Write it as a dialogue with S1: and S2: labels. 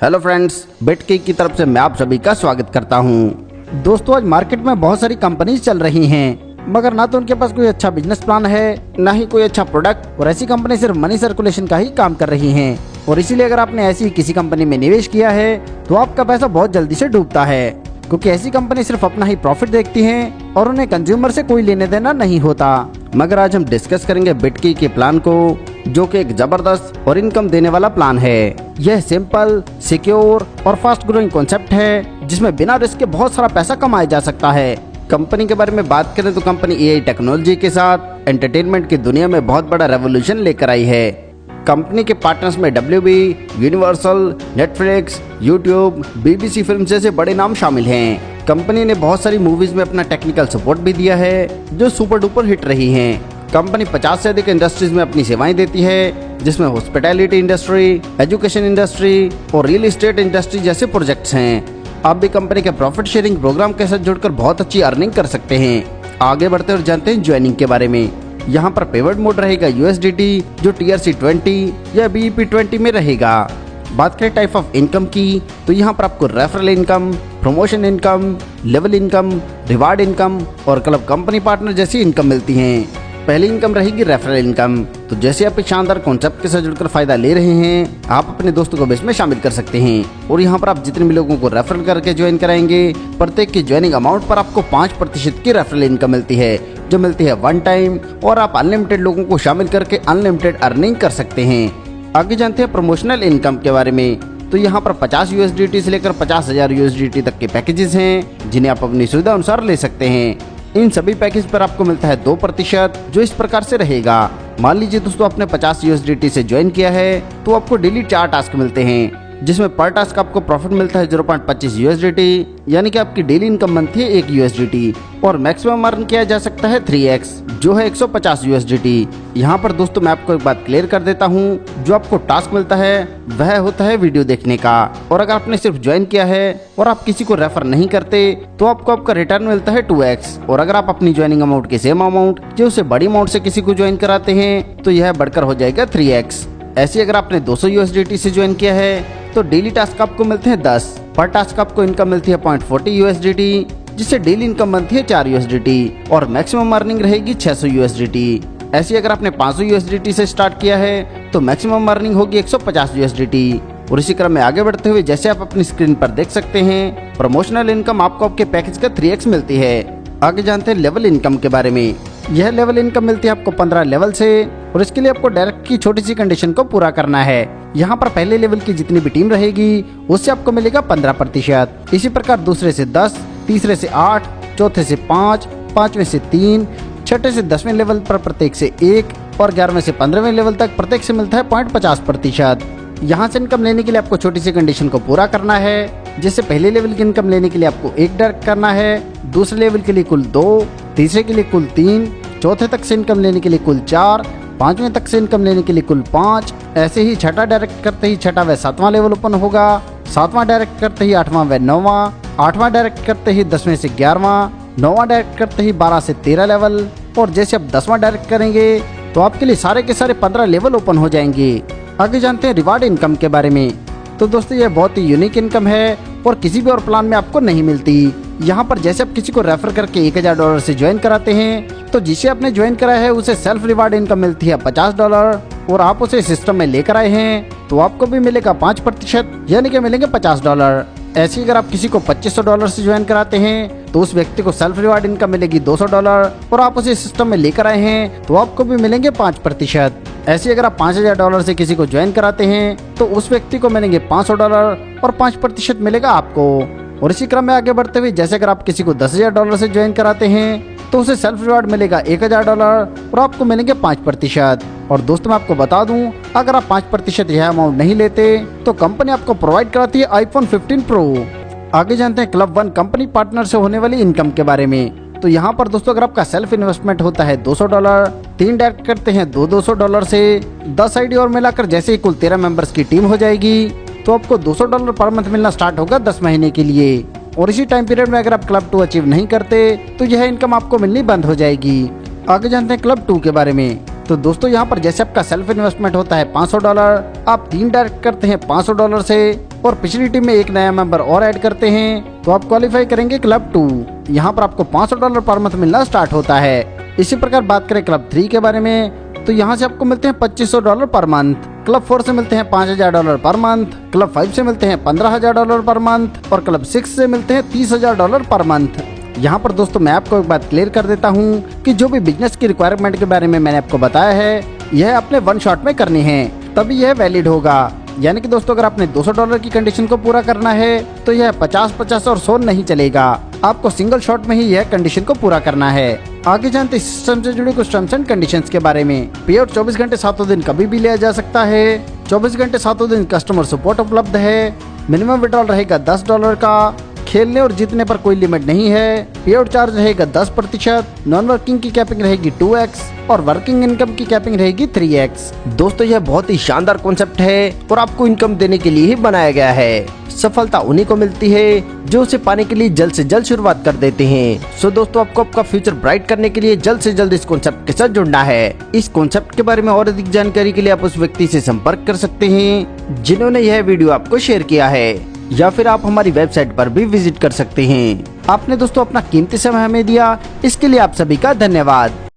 S1: Hello friends, बिटकी की तरफ से मैं आप सभी का स्वागत करता हूं। दोस्तों, आज मार्केट में बहुत सारी कंपनीज चल रही हैं, मगर ना तो उनके पास कोई अच्छा बिजनेस प्लान है, ना ही कोई अच्छा प्रोडक्ट, और ऐसी कंपनी सिर्फ मनी सर्कुलेशन का ही काम कर रही हैं। और इसीलिए अगर आपने ऐसी किसी कंपनी में निवेश किया है तो आपका पैसा बहुत जल्दी से डूबता है, क्योंकि ऐसी कंपनी सिर्फ अपना ही प्रॉफिट देखती हैं और उन्हें कंज्यूमर से कोई लेने देना नहीं होता। मगर आज हम डिस्कस करेंगे बिटकी के प्लान को, जो कि एक जबरदस्त और इनकम देने वाला प्लान है। यह सिंपल, सिक्योर और फास्ट ग्रोइंग कॉन्सेप्ट है, जिसमें बिना रिस्क के बहुत सारा पैसा कमाया जा सकता है। कंपनी के बारे में बात करें तो कंपनी एआई टेक्नोलॉजी के साथ एंटरटेनमेंट की दुनिया में बहुत बड़ा रेवोल्यूशन लेकर आई है। कंपनी के पार्टनर्स में WB, universal, Netflix, YouTube, BBC film जैसे बड़े नाम शामिल हैं। कंपनी ने बहुत सारी मूवीज में अपना टेक्निकल सपोर्ट भी दिया है, जो सुपर डुपर हिट रही हैं। कंपनी 50 से अधिक इंडस्ट्रीज में अपनी सेवाएं देती है, जिसमें हॉस्पिटैलिटी इंडस्ट्री, एजुकेशन इंडस्ट्री और रियल एस्टेट इंडस्ट्री जैसे प्रोजेक्ट्स हैं। आप भी कंपनी के प्रॉफिट शेयरिंग प्रोग्राम के साथ जुड़कर बहुत अच्छी अर्निंग कर सकते हैं। आगे बढ़ते और जानते हैं ज्वाइनिंग के बारे में। यहाँ पर पेमेंट मोड रहेगा USDT, जो TRC20 या BEP20 में रहेगा। बात करें टाइप ऑफ इनकम की, तो यहाँ पर आपको referral income, promotion income, level income, reward income और क्लब कंपनी पार्टनर जैसी इनकम मिलती हैं। पहली इनकम रहेगी रेफरल इनकम। तो जैसे आप एक शानदार कॉन्सेप्ट के साथ जुड़कर फायदा ले रहे हैं, आप अपने दोस्तों को भी इसमें शामिल कर सकते हैं। और यहाँ पर आप जितने भी लोगों को रेफरल करके ज्वाइन कराएंगे, प्रत्येक की ज्वाइनिंग अमाउंट पर आपको 5% की रेफरल इनकम मिलती है, जो मिलती है वन टाइम, और आप अनलिमिटेड लोगों को शामिल करके अनलिमिटेड अर्निंग कर सकते हैं। आगे जानते हैं प्रमोशनल इनकम के बारे में। तो यहाँ पर 50 USDT से लेकर 50,000 USDT तक के पैकेजेस हैं, जिन्हें आप अपनी सुविधा अनुसार ले सकते हैं। इन सभी पैकेज पर आपको मिलता है 2%, जो इस प्रकार से रहेगा। मान लीजिए दोस्तों, आपने 50 USDT से ज्वाइन किया है, तो आपको डेली 4 टास्क मिलते हैं, जिसमें पर टास्क आपको प्रॉफिट मिलता है 0.25 USDT, यानी कि आपकी डेली इनकम बनती है 1 USDT, और मैक्सिमम अर्न किया जा सकता है 3x, जो है 150 USDT। यहाँ पर दोस्तों मैं आपको एक बात क्लियर कर देता हूँ, जो आपको टास्क मिलता है वह होता है वीडियो देखने का, और अगर आपने सिर्फ ज्वाइन किया है और आप किसी को रेफर नहीं करते तो आपको आपका रिटर्न मिलता है 2x। और अगर आप अपनी ज्वाइनिंग अमाउंट के सेम अमाउंट जो उससे बड़ी अमाउंट से किसी को ज्वाइन कराते हैं, तो यह बढ़कर हो जाएगा 3x। ऐसे अगर आपने 200 USDT से ज्वाइन किया है तो डेली टास्क आपको मिलते हैं 10, पर टास्क आपको इनकम मिलती है 0.40 USDT, जिससे डेली इनकम बनती है 4 USDT, और मैक्सिमम अर्निंग रहेगी 600 USDT। ऐसे अगर आपने 500 USDT से स्टार्ट किया है तो मैक्सिमम अर्निंग होगी 150 USDT। और इसी क्रम में आगे बढ़ते हुए जैसे आप अपनी स्क्रीन पर देख सकते हैं, प्रमोशनल इनकम आपको आपके पैकेज का 3x मिलती है। आगे जानते हैं लेवल इनकम के बारे में। यह लेवल इनकम मिलती है आपको 15 लेवल से, और इसके लिए आपको डायरेक्ट की छोटी सी कंडीशन को पूरा करना है। यहाँ पर पहले लेवल की जितनी भी टीम रहेगी उससे आपको मिलेगा 15%। इसी प्रकार दूसरे से 10, तीसरे से 8, चौथे से 5, पांचवें से 3, छठे से 10वें लेवल पर प्रत्येक से 1, और 11वें से 15वें लेवल तक प्रत्येक से मिलता है 0.50%। यहाँ से इनकम लेने के लिए आपको छोटी सी कंडीशन को पूरा करना है, जिससे पहले लेवल की इनकम लेने के लिए आपको 1 डायरेक्ट करना है, दूसरे लेवल के लिए कुल 2, तीसरे के लिए कुल 3, चौथे तक से इनकम लेने के लिए कुल 4, पांचवें तक से इनकम लेने के लिए कुल 5। ऐसे ही छठा डायरेक्ट करते ही छठा व 7वां लेवल ओपन होगा, 7वां डायरेक्ट करते ही 8वां व 9वां, 8वां डायरेक्ट करते ही 10वें से 11वां, 9वां डायरेक्ट करते ही 12 से 13 लेवल, और जैसे आप 10वां डायरेक्ट करेंगे तो आपके लिए सारे के सारे 15 लेवल ओपन हो जाएंगे। आगे जानते हैं रिवार्ड इनकम के बारे में। तो दोस्तों यह बहुत ही यूनिक इनकम है और किसी भी और प्लान में आपको नहीं मिलती। यहाँ पर जैसे आप किसी को रेफर करके $1000 से ज्वाइन कराते हैं, तो जिसे आपने ज्वाइन कराया है उसे सेल्फ रिवार्ड इनकम मिलती है $50, और आप उसे सिस्टम में लेकर आए हैं तो आपको भी मिलेगा 5%, यानी कि मिलेंगे $50। ऐसे अगर आप किसी को $2500 से ज्वाइन कराते हैं तो उस व्यक्ति को सेल्फ रिवार्ड इनकम मिलेगी $200, और आप उसे सिस्टम में लेकर आए हैं तो आपको भी मिलेंगे 5%। ऐसे अगर आप $5000 से किसी को ज्वाइन कराते हैं तो उस व्यक्ति को मिलेंगे $500, और 5% मिलेगा आपको। और इसी क्रम में आगे बढ़ते हुए जैसे अगर आप किसी को $10,000 से ज्वाइन कराते हैं तो उसे सेल्फ रिवार्ड मिलेगा $1000, और आपको मिलेंगे 5%। और दोस्तों मैं आपको बता दूं, अगर आप 5% यह अमाउंट नहीं लेते तो कंपनी आपको प्रोवाइड कराती है iPhone 15 Pro। आगे जानते हैं क्लब 1 कंपनी पार्टनर से होने वाली इनकम के बारे में। तो यहाँ पर दोस्तों अगर आपका सेल्फ इन्वेस्टमेंट होता है $200, 3 डायरेक्ट करते हैं $200 से, 10 आईडी और मिलाकर जैसे ही कुल 13 मेंबर्स की टीम हो जाएगी तो आपको $200 पर मंथ मिलना स्टार्ट होगा 10 महीने के लिए। और इसी टाइम पीरियड में अगर आप क्लब 2 अचीव नहीं करते तो यह इनकम आपको मिलनी बंद हो जाएगी। आगे जानते हैं क्लब 2 के बारे में। तो दोस्तों यहाँ पर जैसे आपका सेल्फ इन्वेस्टमेंट होता है $500, आप 3 डायरेक्ट करते हैं $500 से, और पिछली टीम में एक नया मेंबर और ऐड करते हैं तो आप क्वालिफाई करेंगे क्लब 2। यहाँ पर आपको $500 पर मंथ मिलना स्टार्ट होता है। इसी प्रकार बात करें क्लब 3 के बारे में तो यहाँ से आपको मिलते हैं $2500 पर मंथ। क्लब 4 से मिलते हैं $5000 पर मंथ, क्लब 5 से मिलते हैं $15000 पर मंथ और क्लब 6 से मिलते हैं $30000 पर मंथ। यहाँ पर दोस्तों मैं आपको एक बात क्लियर कर देता हूँ कि जो भी बिजनेस की रिक्वायरमेंट के बारे में मैंने आपको बताया है यह अपने वन शॉट में करनी है तभी यह वैलिड होगा। यानी कि दोस्तों अगर आपने $200 की कंडीशन को पूरा करना है तो यह 50, 50 और 100 नहीं चलेगा। आपको सिंगल शॉट में ही यह कंडीशन को पूरा करना है। आगे जानते हैं सिस्टम से जुड़ी कुछ टर्म्स एंड कंडीशंस के बारे में। पे आउट 24 घंटे 7 दिन कभी भी लिया जा सकता है। 24 घंटे 7 दिन कस्टमर सपोर्ट उपलब्ध है। मिनिमम विड्रॉल रहेगा $10 का। खेलने और जीतने पर कोई लिमिट नहीं है। पे आउट चार्ज रहेगा 10%। नॉन वर्किंग की कैपिंग रहेगी 2x और वर्किंग इनकम की कैपिंग रहेगी 3x।
S2: दोस्तों यह बहुत ही शानदार कॉन्सेप्ट है और आपको इनकम देने के लिए ही बनाया गया है। सफलता उन्हीं को मिलती है जो उसे पाने के लिए जल्द से जल्द शुरुआत कर देते हैं। सो दोस्तों आपको आपका फ्यूचर ब्राइट करने के लिए जल्द से जल्द इस कॉन्सेप्ट के साथ जुड़ना है। इस कॉन्सेप्ट के बारे में और अधिक जानकारी के लिए आप उस व्यक्ति से संपर्क कर सकते हैं जिन्होंने यह वीडियो आपको शेयर किया है, या फिर आप हमारी वेबसाइट पर भी विजिट कर सकते हैं। आपने दोस्तों अपना कीमती समय हमें दिया, इसके लिए आप सभी का धन्यवाद।